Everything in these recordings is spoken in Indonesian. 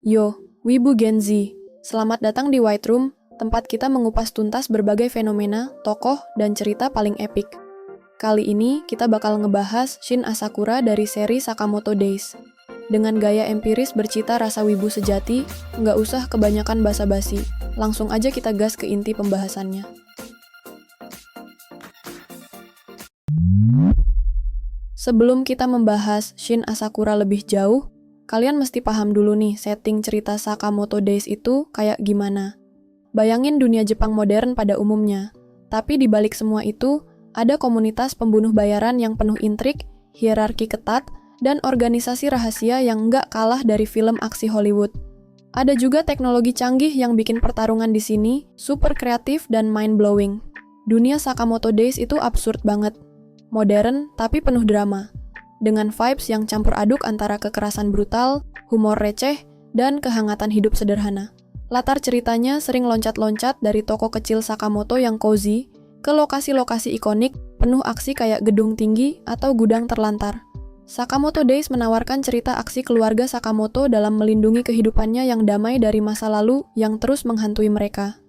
Yo, Wibu Gen Z. Selamat datang di White Room, tempat kita mengupas tuntas berbagai fenomena, tokoh, dan cerita paling epik. Kali ini kita bakal ngebahas Shin Asakura dari seri Sakamoto Days. Dengan gaya empiris bercita rasa wibu sejati, nggak usah kebanyakan basa-basi. Langsung aja kita gas ke inti pembahasannya. Sebelum kita membahas Shin Asakura lebih jauh, kalian mesti paham dulu nih setting cerita Sakamoto Days itu kayak gimana. Bayangin dunia Jepang modern pada umumnya. Tapi di balik semua itu, ada komunitas pembunuh bayaran yang penuh intrik, hierarki ketat, dan organisasi rahasia yang nggak kalah dari film aksi Hollywood. Ada juga teknologi canggih yang bikin pertarungan di sini super kreatif dan mind-blowing. Dunia Sakamoto Days itu absurd banget. Modern tapi penuh drama. Dengan vibes yang campur aduk antara kekerasan brutal, humor receh, dan kehangatan hidup sederhana. Latar ceritanya sering loncat-loncat dari toko kecil Sakamoto yang cozy ke lokasi-lokasi ikonik penuh aksi kayak gedung tinggi atau gudang terlantar. Sakamoto Days menawarkan cerita aksi keluarga Sakamoto dalam melindungi kehidupannya yang damai dari masa lalu yang terus menghantui mereka.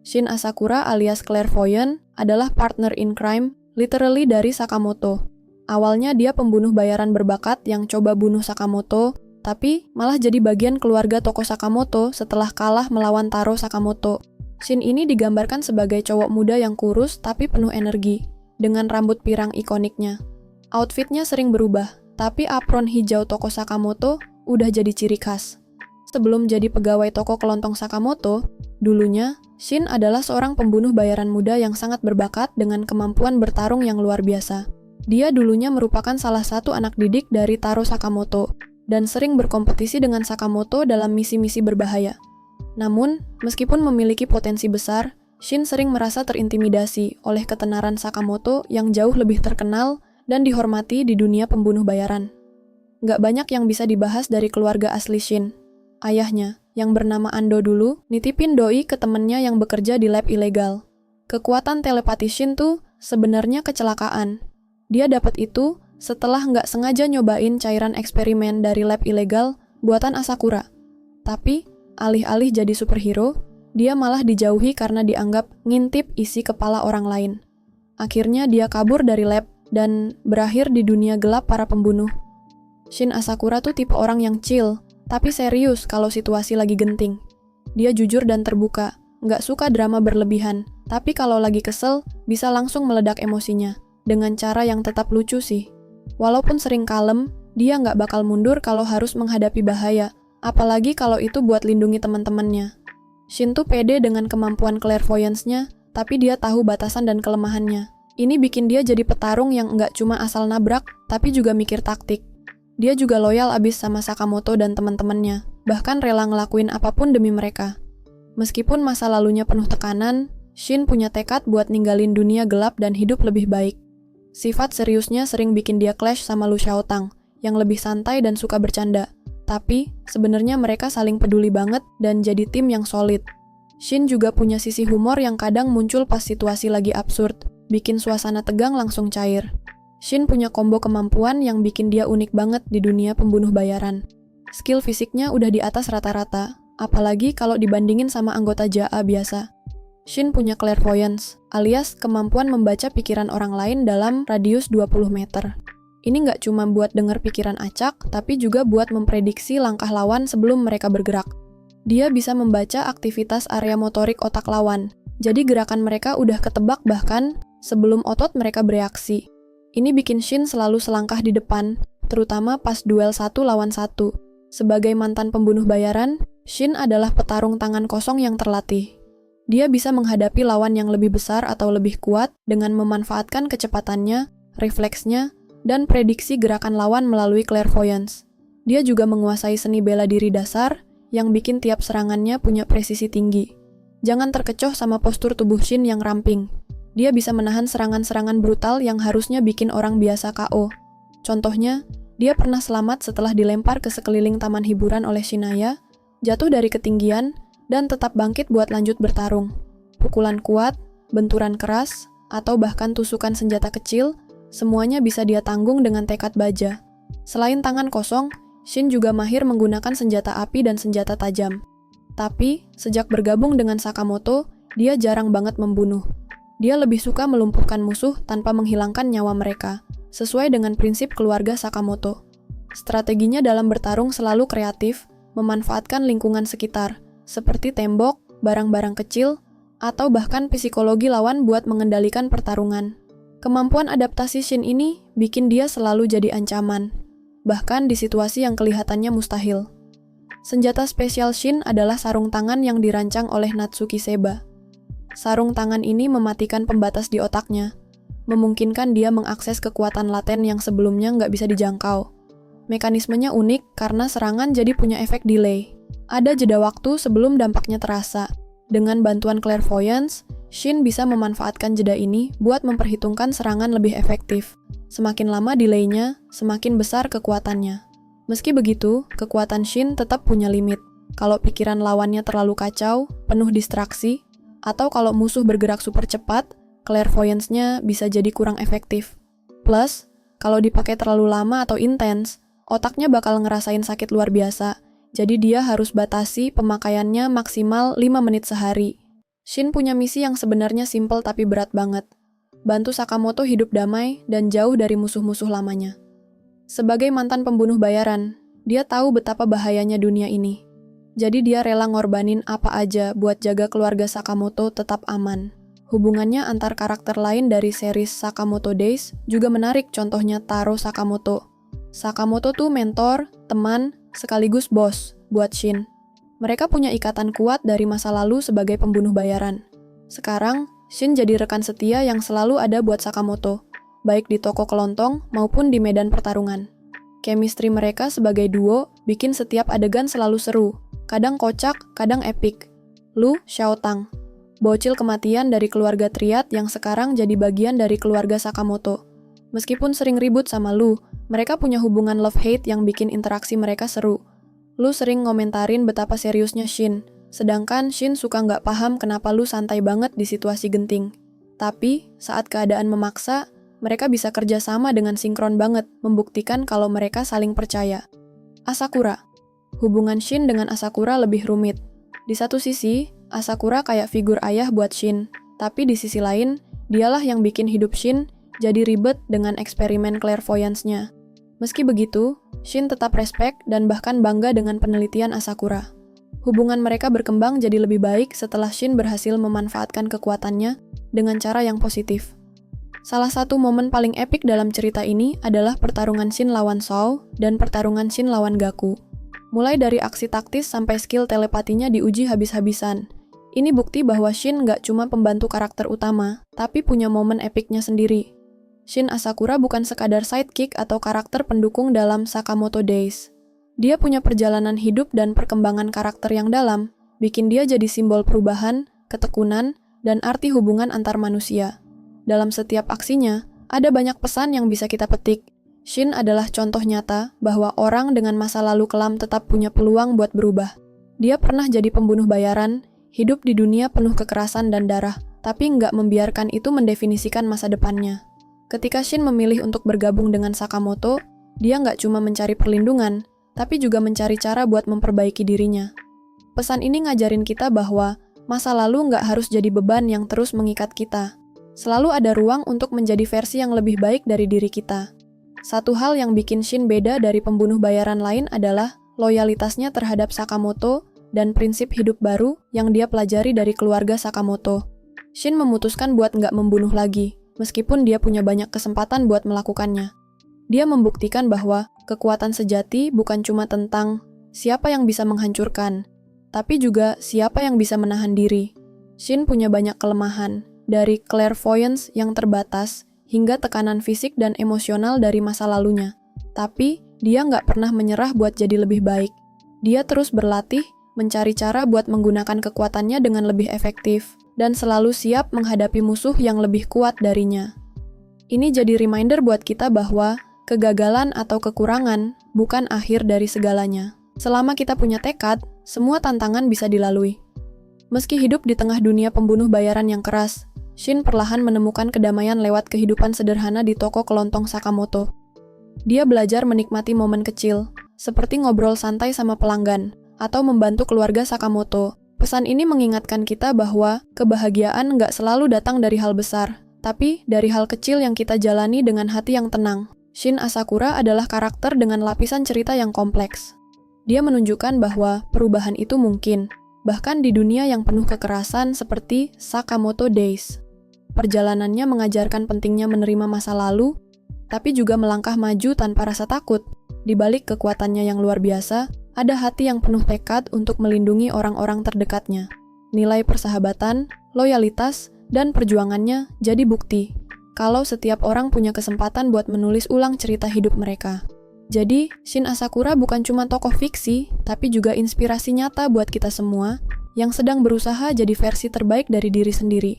Shin Asakura alias Clairvoyant adalah partner in crime, literally dari Sakamoto. Awalnya dia pembunuh bayaran berbakat yang coba bunuh Sakamoto, tapi malah jadi bagian keluarga toko Sakamoto setelah kalah melawan Taro Sakamoto. Shin ini digambarkan sebagai cowok muda yang kurus tapi penuh energi, dengan rambut pirang ikoniknya. Outfitnya sering berubah, tapi apron hijau toko Sakamoto udah jadi ciri khas. Sebelum jadi pegawai toko kelontong Sakamoto, dulunya Shin adalah seorang pembunuh bayaran muda yang sangat berbakat dengan kemampuan bertarung yang luar biasa. Dia dulunya merupakan salah satu anak didik dari Taro Sakamoto, dan sering berkompetisi dengan Sakamoto dalam misi-misi berbahaya. Namun, meskipun memiliki potensi besar, Shin sering merasa terintimidasi oleh ketenaran Sakamoto yang jauh lebih terkenal dan dihormati di dunia pembunuh bayaran. Nggak banyak yang bisa dibahas dari keluarga asli Shin. Ayahnya, yang bernama Ando dulu, nitipin doi ke temennya yang bekerja di lab ilegal. Kekuatan telepati Shin tuh sebenarnya kecelakaan. Dia dapat itu setelah nggak sengaja nyobain cairan eksperimen dari lab ilegal buatan Asakura. Tapi, alih-alih jadi superhero, dia malah dijauhi karena dianggap ngintip isi kepala orang lain. Akhirnya dia kabur dari lab dan berakhir di dunia gelap para pembunuh. Shin Asakura tuh tipe orang yang chill, tapi serius kalau situasi lagi genting. Dia jujur dan terbuka, nggak suka drama berlebihan, tapi kalau lagi kesel, bisa langsung meledak emosinya. Dengan cara yang tetap lucu sih. Walaupun sering kalem, dia nggak bakal mundur kalau harus menghadapi bahaya, apalagi kalau itu buat lindungi teman-temannya. Shin tuh pede dengan kemampuan clairvoyance-nya, tapi dia tahu batasan dan kelemahannya. Ini bikin dia jadi petarung yang nggak cuma asal nabrak, tapi juga mikir taktik. Dia juga loyal abis sama Sakamoto dan teman-temannya, bahkan rela ngelakuin apapun demi mereka. Meskipun masa lalunya penuh tekanan, Shin punya tekad buat ninggalin dunia gelap dan hidup lebih baik. Sifat seriusnya sering bikin dia clash sama Lu Xiaotang, yang lebih santai dan suka bercanda. Tapi, sebenarnya mereka saling peduli banget dan jadi tim yang solid. Shin juga punya sisi humor yang kadang muncul pas situasi lagi absurd, bikin suasana tegang langsung cair. Shin punya combo kemampuan yang bikin dia unik banget di dunia pembunuh bayaran. Skill fisiknya udah di atas rata-rata, apalagi kalau dibandingin sama anggota JA biasa. Shin punya clairvoyance, alias kemampuan membaca pikiran orang lain dalam radius 20 meter. Ini nggak cuma buat denger pikiran acak, tapi juga buat memprediksi langkah lawan sebelum mereka bergerak. Dia bisa membaca aktivitas area motorik otak lawan, jadi gerakan mereka udah ketebak bahkan sebelum otot mereka bereaksi. Ini bikin Shin selalu selangkah di depan, terutama pas duel 1 lawan 1. Sebagai mantan pembunuh bayaran, Shin adalah petarung tangan kosong yang terlatih. Dia bisa menghadapi lawan yang lebih besar atau lebih kuat dengan memanfaatkan kecepatannya, refleksnya, dan prediksi gerakan lawan melalui clairvoyance. Dia juga menguasai seni bela diri dasar yang bikin tiap serangannya punya presisi tinggi. Jangan terkecoh sama postur tubuh Shin yang ramping. Dia bisa menahan serangan-serangan brutal yang harusnya bikin orang biasa KO. Contohnya, dia pernah selamat setelah dilempar ke sekeliling taman hiburan oleh Shinaya, jatuh dari ketinggian, dan tetap bangkit buat lanjut bertarung. Pukulan kuat, benturan keras, atau bahkan tusukan senjata kecil, semuanya bisa dia tanggung dengan tekad baja. Selain tangan kosong, Shin juga mahir menggunakan senjata api dan senjata tajam. Tapi, sejak bergabung dengan Sakamoto, dia jarang banget membunuh. Dia lebih suka melumpuhkan musuh tanpa menghilangkan nyawa mereka, sesuai dengan prinsip keluarga Sakamoto. Strateginya dalam bertarung selalu kreatif, memanfaatkan lingkungan sekitar, seperti tembok, barang-barang kecil, atau bahkan psikologi lawan buat mengendalikan pertarungan. Kemampuan adaptasi Shin ini bikin dia selalu jadi ancaman, bahkan di situasi yang kelihatannya mustahil. Senjata spesial Shin adalah sarung tangan yang dirancang oleh Natsuki Seba. Sarung tangan ini mematikan pembatas di otaknya, memungkinkan dia mengakses kekuatan laten yang sebelumnya nggak bisa dijangkau. Mekanismenya unik karena serangan jadi punya efek delay. Ada jeda waktu sebelum dampaknya terasa. Dengan bantuan clairvoyance, Shin bisa memanfaatkan jeda ini buat memperhitungkan serangan lebih efektif. Semakin lama delaynya, semakin besar kekuatannya. Meski begitu, kekuatan Shin tetap punya limit. Kalau pikiran lawannya terlalu kacau, penuh distraksi, atau kalau musuh bergerak super cepat, clairvoyance-nya bisa jadi kurang efektif. Plus, kalau dipakai terlalu lama atau intens, otaknya bakal ngerasain sakit luar biasa, jadi dia harus batasi pemakaiannya maksimal 5 menit sehari. Shin punya misi yang sebenarnya simpel tapi berat banget. Bantu Sakamoto hidup damai dan jauh dari musuh-musuh lamanya. Sebagai mantan pembunuh bayaran, dia tahu betapa bahayanya dunia ini. Jadi dia rela ngorbanin apa aja buat jaga keluarga Sakamoto tetap aman. Hubungannya antar karakter lain dari series Sakamoto Days juga menarik, contohnya Taro Sakamoto. Sakamoto tuh mentor, teman, sekaligus bos buat Shin. Mereka punya ikatan kuat dari masa lalu sebagai pembunuh bayaran. Sekarang, Shin jadi rekan setia yang selalu ada buat Sakamoto, baik di toko kelontong maupun di medan pertarungan. Chemistry mereka sebagai duo bikin setiap adegan selalu seru, kadang kocak, kadang epik. Lu Xiaotang, bocil kematian dari keluarga Triad yang sekarang jadi bagian dari keluarga Sakamoto. Meskipun sering ribut sama Lu, mereka punya hubungan love-hate yang bikin interaksi mereka seru. Lu sering ngomentarin betapa seriusnya Shin, sedangkan Shin suka nggak paham kenapa Lu santai banget di situasi genting. Tapi, saat keadaan memaksa, mereka bisa kerja sama dengan sinkron banget, membuktikan kalau mereka saling percaya. Asakura. Hubungan Shin dengan Asakura lebih rumit. Di satu sisi, Asakura kayak figur ayah buat Shin, tapi di sisi lain, dialah yang bikin hidup Shin jadi ribet dengan eksperimen clairvoyance-nya. Meski begitu, Shin tetap respect dan bahkan bangga dengan penelitian Asakura. Hubungan mereka berkembang jadi lebih baik setelah Shin berhasil memanfaatkan kekuatannya dengan cara yang positif. Salah satu momen paling epik dalam cerita ini adalah pertarungan Shin lawan Shou dan pertarungan Shin lawan Gaku. Mulai dari aksi taktis sampai skill telepatinya diuji habis-habisan. Ini bukti bahwa Shin nggak cuma pembantu karakter utama, tapi punya momen epiknya sendiri. Shin Asakura bukan sekadar sidekick atau karakter pendukung dalam Sakamoto Days. Dia punya perjalanan hidup dan perkembangan karakter yang dalam, bikin dia jadi simbol perubahan, ketekunan, dan arti hubungan antar manusia. Dalam setiap aksinya, ada banyak pesan yang bisa kita petik. Shin adalah contoh nyata bahwa orang dengan masa lalu kelam tetap punya peluang buat berubah. Dia pernah jadi pembunuh bayaran, hidup di dunia penuh kekerasan dan darah, tapi nggak membiarkan itu mendefinisikan masa depannya. Ketika Shin memilih untuk bergabung dengan Sakamoto, dia nggak cuma mencari perlindungan, tapi juga mencari cara buat memperbaiki dirinya. Pesan ini ngajarin kita bahwa masa lalu nggak harus jadi beban yang terus mengikat kita. Selalu ada ruang untuk menjadi versi yang lebih baik dari diri kita. Satu hal yang bikin Shin beda dari pembunuh bayaran lain adalah loyalitasnya terhadap Sakamoto dan prinsip hidup baru yang dia pelajari dari keluarga Sakamoto. Shin memutuskan buat nggak membunuh lagi, meskipun dia punya banyak kesempatan buat melakukannya. Dia membuktikan bahwa kekuatan sejati bukan cuma tentang siapa yang bisa menghancurkan, tapi juga siapa yang bisa menahan diri. Shin punya banyak kelemahan, dari clairvoyance yang terbatas hingga tekanan fisik dan emosional dari masa lalunya. Tapi, dia nggak pernah menyerah buat jadi lebih baik. Dia terus berlatih, mencari cara buat menggunakan kekuatannya dengan lebih efektif, dan selalu siap menghadapi musuh yang lebih kuat darinya. Ini jadi reminder buat kita bahwa kegagalan atau kekurangan bukan akhir dari segalanya. Selama kita punya tekad, semua tantangan bisa dilalui. Meski hidup di tengah dunia pembunuh bayaran yang keras, Shin perlahan menemukan kedamaian lewat kehidupan sederhana di toko kelontong Sakamoto. Dia belajar menikmati momen kecil, seperti ngobrol santai sama pelanggan, atau membantu keluarga Sakamoto. Pesan ini mengingatkan kita bahwa kebahagiaan nggak selalu datang dari hal besar, tapi dari hal kecil yang kita jalani dengan hati yang tenang. Shin Asakura adalah karakter dengan lapisan cerita yang kompleks. Dia menunjukkan bahwa perubahan itu mungkin, bahkan di dunia yang penuh kekerasan seperti Sakamoto Days. Perjalanannya mengajarkan pentingnya menerima masa lalu, tapi juga melangkah maju tanpa rasa takut. Di balik kekuatannya yang luar biasa, ada hati yang penuh tekad untuk melindungi orang-orang terdekatnya. Nilai persahabatan, loyalitas, dan perjuangannya jadi bukti kalau setiap orang punya kesempatan buat menulis ulang cerita hidup mereka. Jadi, Shin Asakura bukan cuma tokoh fiksi, tapi juga inspirasi nyata buat kita semua yang sedang berusaha jadi versi terbaik dari diri sendiri.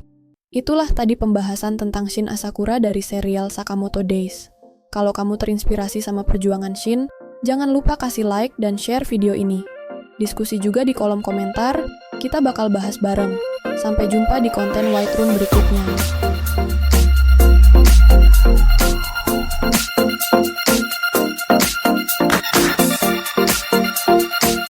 Itulah tadi pembahasan tentang Shin Asakura dari serial Sakamoto Days. Kalau kamu terinspirasi sama perjuangan Shin, jangan lupa kasih like dan share video ini. Diskusi juga di kolom komentar, kita bakal bahas bareng. Sampai jumpa di konten White Room berikutnya.